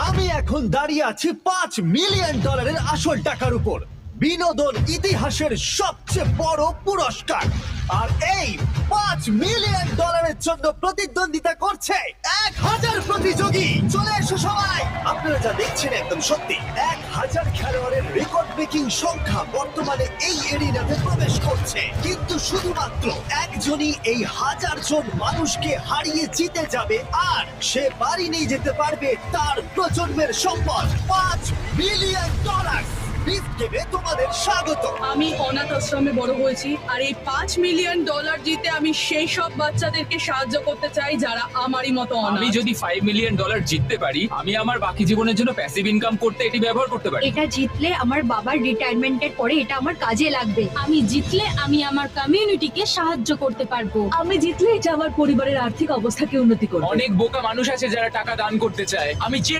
আমি এখন দাঁড়িয়ে আছি $5 মিলিয়ন আসল টাকার উপর, বিনোদন ইতিহাসের সবচেয়ে বড় পুরস্কার। আর এই $5 মিলিয়ন জন্য প্রতিদ্বন্দ্বিতা করছে 1000 প্রতিযোগী। চলে এসো সবাই। আপনারা যা দেখছেন একদম সত্যি। 1000 খেলোয়াড়ের রেকর্ড ব্রেকিং সংখ্যা বর্তমানে এই এরিনাতে প্রবেশ করছে, কিন্তু শুধুমাত্র একজনই এই 1000 জন মানুষকে হারিয়ে জিতে যাবে, আর সে বাড়ি নিয়ে যেতে পারবে তার প্রজন্মের সম্পদ $5 মিলিয়ন। তোমাদের স্বাগত। আমি অনাথ আশ্রমে বড় হয়েছি, আর এই $5 মিলিয়ন জিতে আমি সেই সব বাচ্চাদেরকে সাহায্য করতে চাই যারা আমারই মতো আমি অনাথ। যদি $5 মিলিয়ন জিততে পারি, আমি আমার বাকি জীবনের জন্য প্যাসিভ ইনকাম করতে এটি ব্যবহার করতে পারি। এটা জিতলে আমার বাবার রিটায়ারমেন্টের পরে এটা আমার কাজে লাগবে। আমি জিতলে আমি আমার কমিউনিটিকে সাহায্য করতে পারবো। আমি জিতলে এটা আমার পরিবারের আর্থিক অবস্থাকে উন্নতি করবে। অনেক বোকা মানুষ আছে যারা টাকা দান করতে চায়। আমি